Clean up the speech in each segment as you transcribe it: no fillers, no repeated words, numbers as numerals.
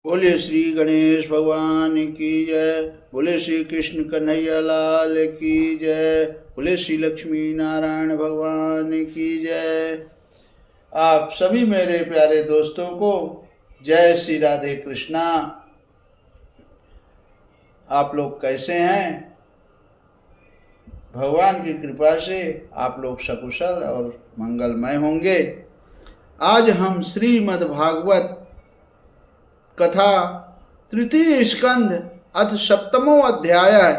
बोले श्री गणेश भगवान की जय। बोले श्री कृष्ण कन्हैया लाल की जय। बोले श्री लक्ष्मी नारायण भगवान की जय। आप सभी मेरे प्यारे दोस्तों को जय श्री राधे कृष्णा। आप लोग कैसे हैं? भगवान की कृपा से आप लोग सकुशल और मंगलमय होंगे। आज हम श्रीमद् भागवत कथा तृतीय स्कंध अथ सप्तमो अध्याय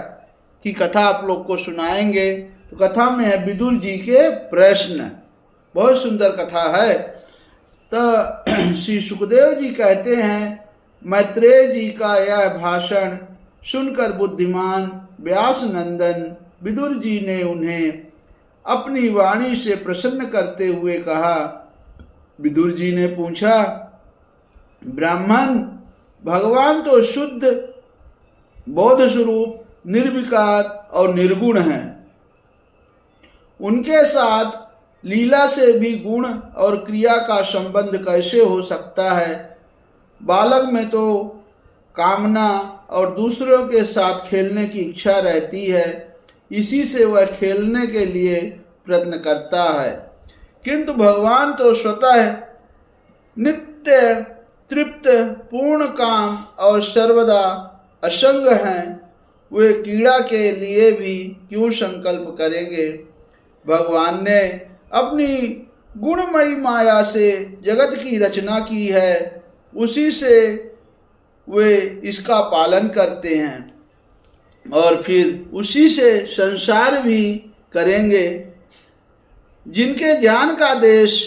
की कथा आप लोग को सुनाएंगे। तो कथा में है विदुर जी के प्रश्न। बहुत सुंदर कथा है। तो श्री सुखदेव जी कहते हैं, मैत्रेय जी का यह भाषण सुनकर बुद्धिमान व्यास नंदन विदुर जी ने उन्हें अपनी वाणी से प्रसन्न करते हुए कहा। विदुर जी ने पूछा, ब्राह्मण, भगवान तो शुद्ध बोध स्वरूप निर्विकार और निर्गुण हैं। उनके साथ लीला से भी गुण और क्रिया का संबंध कैसे हो सकता है? बालक में तो कामना और दूसरों के साथ खेलने की इच्छा रहती है, इसी से वह खेलने के लिए प्रयत्न करता है। किंतु भगवान तो स्वतः नित्य तृप्त पूर्ण काम और सर्वदा असंग हैं। वे क्रीड़ा के लिए भी क्यों संकल्प करेंगे? भगवान ने अपनी गुणमयी माया से जगत की रचना की है, उसी से वे इसका पालन करते हैं और फिर उसी से संसार भी करेंगे। जिनके ज्ञान का देश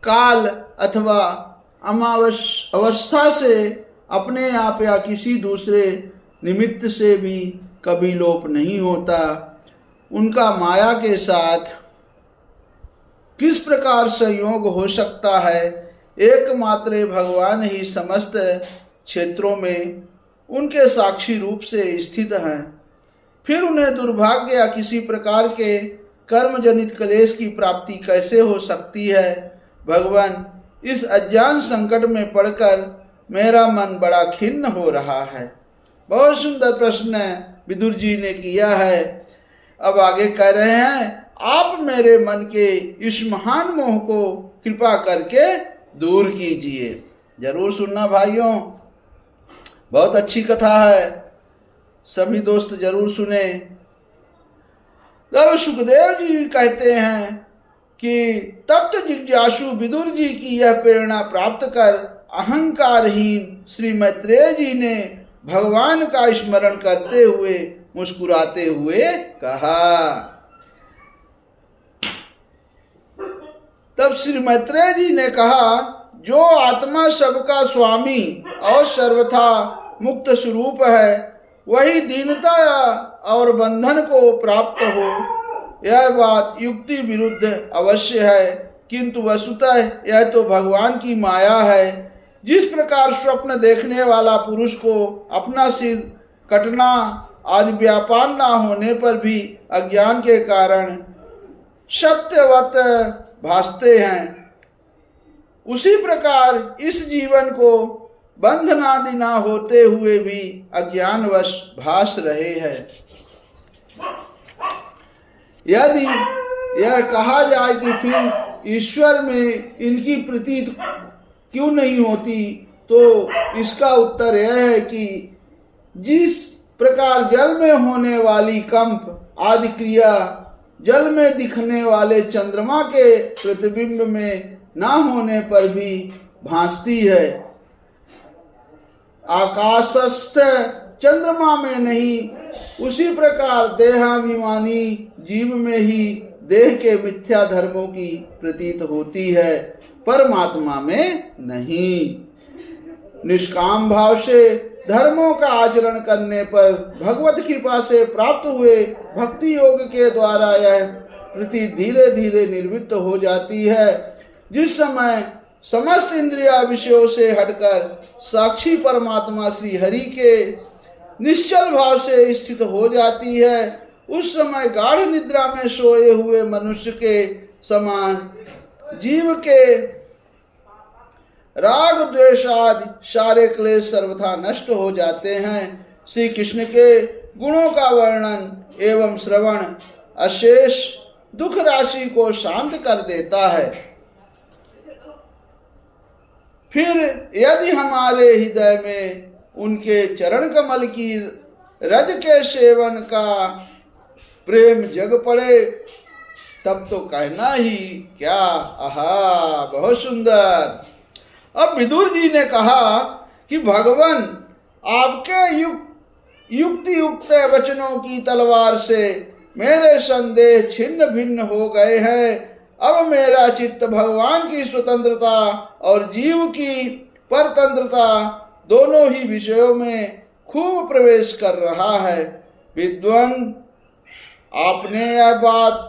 काल अथवा अवस्था से अपने आप या किसी दूसरे निमित्त से भी कभी लोप नहीं होता, उनका माया के साथ किस प्रकार संयोग हो सकता है? एकमात्र भगवान ही समस्त क्षेत्रों में उनके साक्षी रूप से स्थित हैं। फिर उन्हें दुर्भाग्य या किसी प्रकार के कर्मजनित क्लेश की प्राप्ति कैसे हो सकती है? भगवान, इस अज्ञान संकट में पड़कर मेरा मन बड़ा खिन्न हो रहा है। बहुत सुंदर प्रश्न विदुर जी ने किया है। अब आगे कह रहे हैं, आप मेरे मन के इस महान मोह को कृपा करके दूर कीजिए। जरूर सुनना भाइयों, बहुत अच्छी कथा है, सभी दोस्त जरूर सुने। तब सुखदेव जी कहते हैं कि तप्त जिज्ञासु विदुर जी की यह प्रेरणा प्राप्त कर अहंकारहीन श्री मैत्रेय जी ने भगवान का स्मरण करते हुए मुस्कुराते हुए कहा। तब श्री मैत्रेय जी ने कहा, जो आत्मा सबका स्वामी और सर्वथा मुक्त स्वरूप है, वही दीनता और बंधन को प्राप्त हो, यह बात युक्ति विरुद्ध अवश्य है। किंतु वस्तुतः यह तो भगवान की माया है। जिस प्रकार स्वप्न देखने वाला पुरुष को अपना सिर कटना आदि व्यापार न होने पर भी अज्ञान के कारण सत्यवत भासते हैं, उसी प्रकार इस जीवन को बंधनादि न होते हुए भी अज्ञानवश भास रहे हैं। यदि यह कहा जाए कि फिर ईश्वर में इनकी प्रतीत क्यों नहीं होती, तो इसका उत्तर यह है कि जिस प्रकार जल में होने वाली कंप आदि क्रिया जल में दिखने वाले चंद्रमा के प्रतिबिंब में ना होने पर भी भासती है, आकाशस्थ चंद्रमा में नहीं, उसी प्रकार देहाभिमानी जीव में ही देह के मिथ्या धर्मों की प्रतीत होती है, परमात्मा में नहीं। निष्काम भाव से धर्मों का आचरण करने पर भगवत कृपा से प्राप्त हुए भक्ति योग के द्वारा यह प्रतीत धीरे धीरे निर्वृत्त हो जाती है। जिस समय समस्त इंद्रिया विषयों से हटकर साक्षी परमात्मा श्री हरि के निश्चल भाव से स्थित हो जाती है, उस समय गाढ़ निद्रा में सोए हुए मनुष्य के समान जीव के राग द्वेष आदि सारे क्लेश सर्वथा नष्ट हो जाते हैं। श्री कृष्ण के गुणों का वर्णन एवं श्रवण अशेष दुख राशि को शांत कर देता है। फिर यदि हमारे हृदय में उनके चरण कमल की रज के सेवन का प्रेम जग पड़े तब तो कहना ही क्या। आहा, बहुत सुंदर। अब विदुर जी ने कहा कि भगवान, आपके युक्ति युक्त वचनों की तलवार से मेरे संदेह छिन्न भिन्न हो गए हैं। अब मेरा चित्त भगवान की स्वतंत्रता और जीव की परतंत्रता दोनों ही विषयों में खूब प्रवेश कर रहा है। विद्वान, आपने यह बात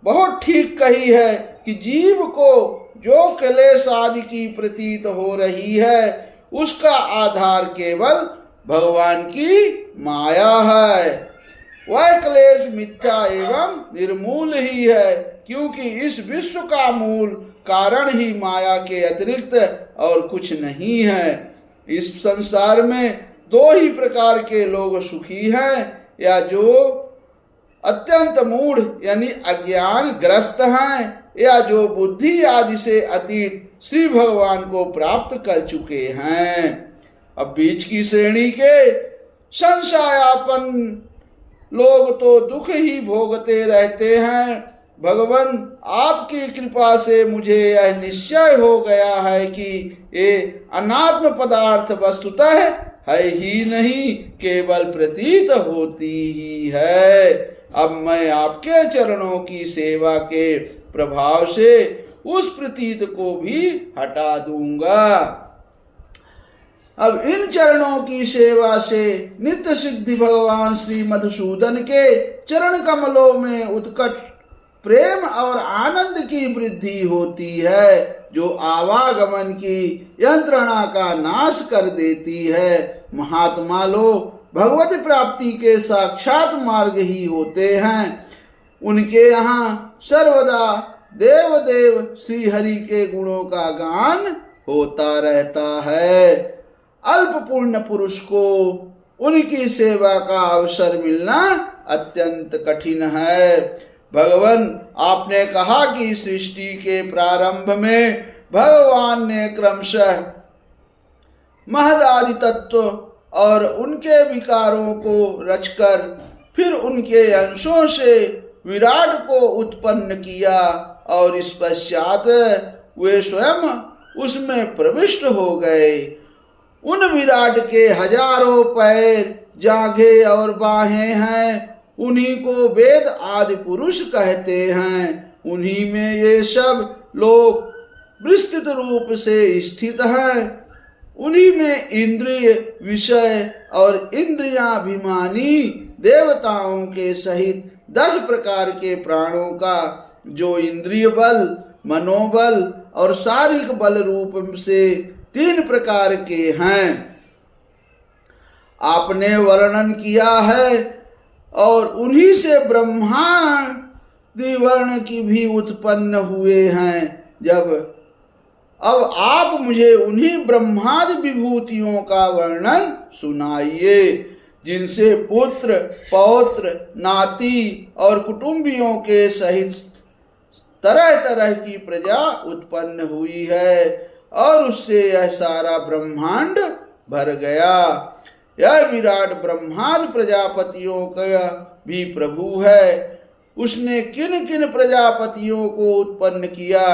बहुत ठीक कही है कि जीव को जो क्लेश आदि की प्रतीत हो रही है उसका आधार केवल भगवान की माया है। वह क्लेश मिथ्या एवं निर्मूल ही है, क्योंकि इस विश्व का मूल कारण ही माया के अतिरिक्त और कुछ नहीं है। इस संसार में दो ही प्रकार के लोग सुखी हैं, या जो अत्यंत मूढ़ यानी अज्ञान ग्रस्त हैं, या जो बुद्धि आदि से अतीत श्री भगवान को प्राप्त कर चुके हैं। अब बीच की श्रेणी के संशयापन लोग तो दुख ही भोगते रहते हैं। भगवान, आपकी कृपा से मुझे यह निश्चय हो गया है कि ये अनात्म पदार्थ वस्तुतः है ही नहीं, केवल प्रतीत होती ही है। अब मैं आपके चरणों की सेवा के प्रभाव से उस प्रतीत को भी हटा दूंगा। अब इन चरणों की सेवा से नित्य सिद्धि भगवान श्री मधुसूदन के चरण कमलों में उत्कट प्रेम और आनंद की वृद्धि होती है, जो आवागमन की यंत्रणा का नाश कर देती है। महात्मा लोग भगवत प्राप्ति के साक्षात मार्ग ही होते हैं। उनके यहाँ सर्वदा देव देव श्री हरि के गुणों का गान होता रहता है। अल्प पुण्य पुरुष को उनकी सेवा का अवसर मिलना अत्यंत कठिन है। भगवान, आपने कहा कि सृष्टि के प्रारंभ में भगवान ने क्रमशः महदादि तत्व और उनके विकारों को रचकर फिर उनके अंशों से विराट को उत्पन्न किया, और इस पश्चात वे स्वयं उसमें प्रविष्ट हो गए। उन विराट के हजारों पैर, जांघें और बाहें हैं। उन्हीं को वेद आदि पुरुष कहते हैं। उन्हीं में ये सब लोग विस्तृत रूप से स्थित हैं। उन्हीं में इंद्रिय, विषय और इंद्रियाभिमानी देवताओं के सहित 10 प्रकार के प्राणों का, जो इंद्रिय बल, मनोबल और शारीरिक बल रूप से 3 प्रकार के हैं, आपने वर्णन किया है। और उन्हीं से ब्रह्मादि वर्ण की भी उत्पन्न हुए हैं। अब आप मुझे उन्हीं ब्रह्मादि विभूतियों का वर्णन सुनाइए, जिनसे पुत्र, पौत्र, नाती और कुटुंबियों के सहित तरह तरह की प्रजा उत्पन्न हुई है, और उससे यह सारा ब्रह्मांड भर गया। यह विराट ब्रह्मादि प्रजापतियों का भी प्रभु है। उसने किन किन प्रजापतियों को उत्पन्न किया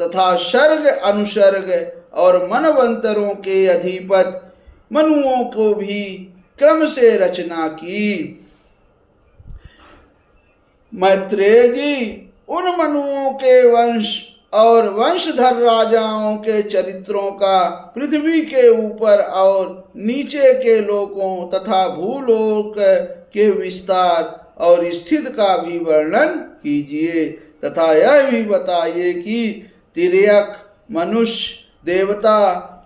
तथा सर्ग, अनुसर्ग और मनवंतरों के अधिपत मनुओं को भी क्रम से रचना की। मैत्रेय जी उन मनुओं के वंश और वंशधर राजाओं के चरित्रों का पृथ्वी के ऊपर और नीचे के लोकों तथा भूलोक के विस्तार और स्थिति का भी वर्णन कीजिए, तथा यह भी बताइए कि तिर्यक, मनुष्य, देवता,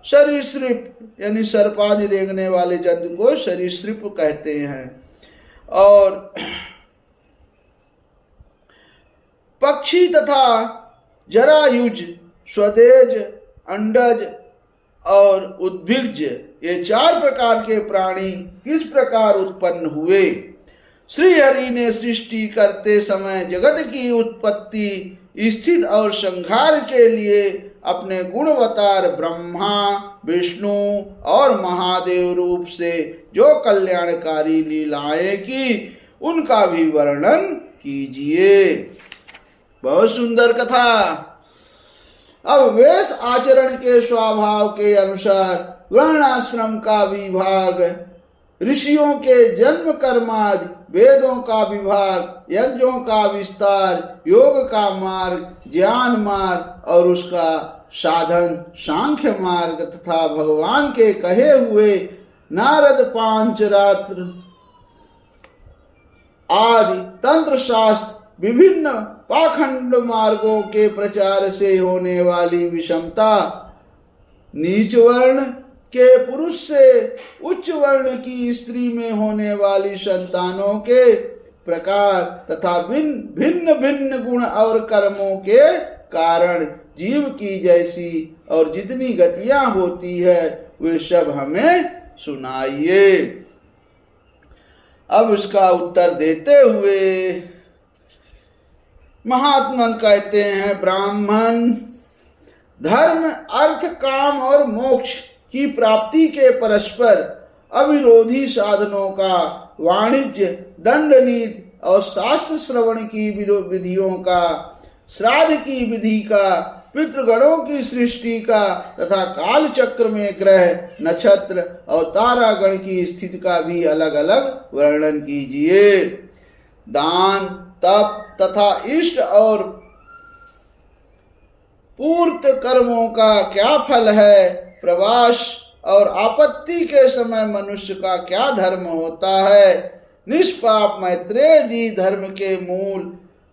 सरीसृप यानी सर्पादि रेंगने वाले जंतु को सरीसृप कहते हैं, और पक्षी तथा जरायुज, स्वदेज, अंडज, और उद्भिज, ये 4 प्रकार के प्राणी किस प्रकार उत्पन्न हुए। श्री हरि ने सृष्टि करते समय जगत की उत्पत्ति, स्थिति और संहार के लिए अपने गुणवतार ब्रह्मा, विष्णु और महादेव रूप से जो कल्याणकारी लीलाएं की, उनका भी वर्णन कीजिए। बहुत सुंदर कथा। अब वेश आचरण के स्वभाव के अनुसार वर्णाश्रम का विभाग, ऋषियों के जन्म कर्मादि, वेदों का विभाग, यज्ञों का विस्तार, योग का मार्ग, ज्ञान मार्ग और उसका साधन सांख्य मार्ग तथा भगवान के कहे हुए नारद पांचरात्र आदि तंत्र शास्त्र, विभिन्न पाखंड मार्गों के प्रचार से होने वाली विषमता, नीच वर्ण के पुरुष से उच्च वर्ण की स्त्री में होने वाली संतानों के प्रकार तथा भिन्न भिन्न गुण और कर्मों के कारण जीव की जैसी और जितनी गतियां होती है, वे सब हमें सुनाइए। अब इसका उत्तर देते हुए महात्मन कहते हैं, ब्राह्मण धर्म, अर्थ, काम और मोक्ष की प्राप्ति के परस्पर अविरोधी साधनों का, वाणिज्य, दंड नीति और शास्त्र श्रवण की विधियों का, श्राद्ध की विधि का, पितृगणों की सृष्टि का तथा काल चक्र में ग्रह, नक्षत्र और तारागण की स्थिति का भी अलग अलग वर्णन कीजिए। दान, तप तथा इष्ट और पूर्त कर्मों का क्या फल है, प्रवास और आपत्ति के समय मनुष्य का क्या धर्म होता है। निष्पाप मैत्रेय जी धर्म के मूल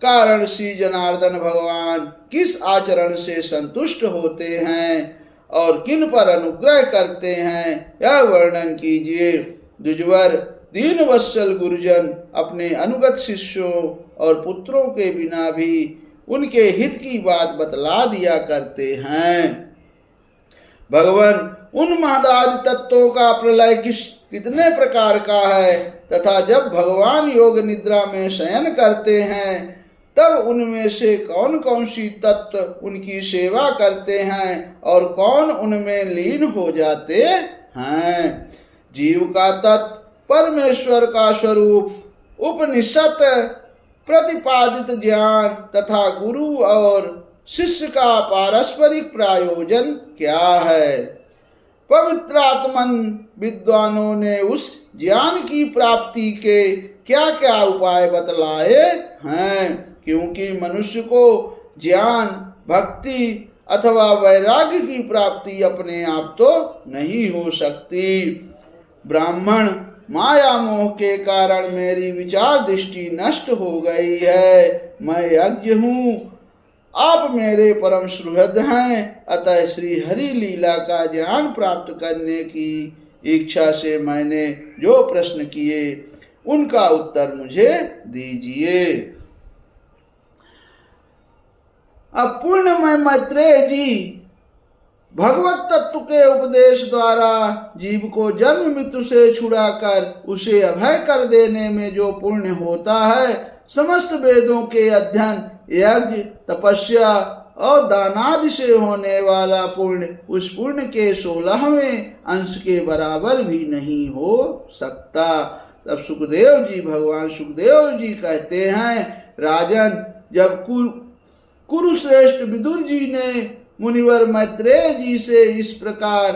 कारण श्री जनार्दन भगवान किस आचरण से संतुष्ट होते हैं और किन पर अनुग्रह करते हैं, यह वर्णन कीजिए। द्विजवर दीन वत्सल गुरुजन अपने अनुगत शिष्यों और पुत्रों के बिना भी उनके हित की बात बतला दिया करते हैं। भगवान उन महदादि तत्वों का प्रलय कितने प्रकार का है तथा जब भगवान योग निद्रा में शयन करते हैं तब उनमें से कौन कौन सी तत्व उनकी सेवा करते हैं और कौन उनमें लीन हो जाते हैं। जीव का तत्व, परमेश्वर का स्वरूप, उपनिषद प्रतिपादित ज्ञान तथा गुरु और शिष्य का पारस्परिक प्रयोजन क्या है। पवित्रात्मन विद्वानों ने उस ज्ञान की प्राप्ति के क्या क्या उपाय बतलाए हैं, क्योंकि मनुष्य को ज्ञान, भक्ति अथवा वैराग्य की प्राप्ति अपने आप तो नहीं हो सकती। ब्राह्मण, माया मोह के कारण मेरी विचार दृष्टि नष्ट हो गई है। मैं यज्ञ हूँ, आप मेरे परम सुहृद हैं, अतः श्री हरि लीला का ज्ञान प्राप्त करने की इच्छा से मैंने जो प्रश्न किए उनका उत्तर मुझे दीजिए। अब पूर्णमय मैत्रेय जी भगवत तत्व के उपदेश द्वारा जीव को जन्म मृत्यु से छुड़ाकर उसे अभय कर देने में जो पुण्य होता है, समस्त वेदों के अध्ययन, यज्ञ, तपस्या और दानादि से होने वाला पुण्य उस पुण्य के 16वें अंश के बराबर भी नहीं हो सकता। तब सुखदेव जी, भगवान सुखदेव जी कहते हैं, राजन, जब कुरुश्रेष्ठ विदुर जी ने मुनिवर मैत्रेय जी से इस प्रकार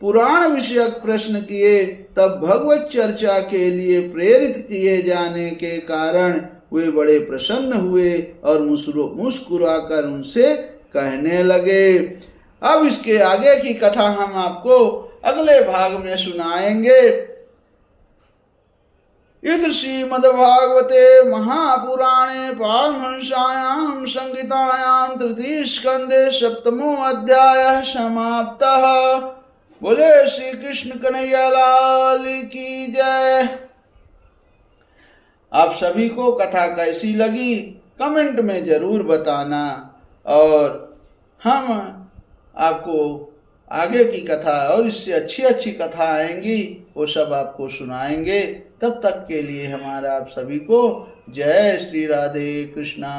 पुराण विषयक प्रश्न किए, तब भगवत चर्चा के लिए प्रेरित किए जाने के कारण वे बड़े प्रसन्न हुए और मुस्कुराकर उनसे कहने लगे। अब इसके आगे की कथा हम आपको अगले भाग में सुनाएंगे। इति श्रीमद्भागवते महापुराणे पारमहंस्यां संहितायां तृतीय स्कंदे 7वां अध्याय समाप्तः। बोले श्री कृष्ण कन्हैया लाल की जय। आप सभी को कथा कैसी लगी कमेंट में जरूर बताना और हम आपको आगे की कथा और इससे अच्छी अच्छी कथा आएंगी, वो सब आपको सुनाएंगे। तब तक के लिए हमारा आप सभी को जय श्री राधे कृष्णा।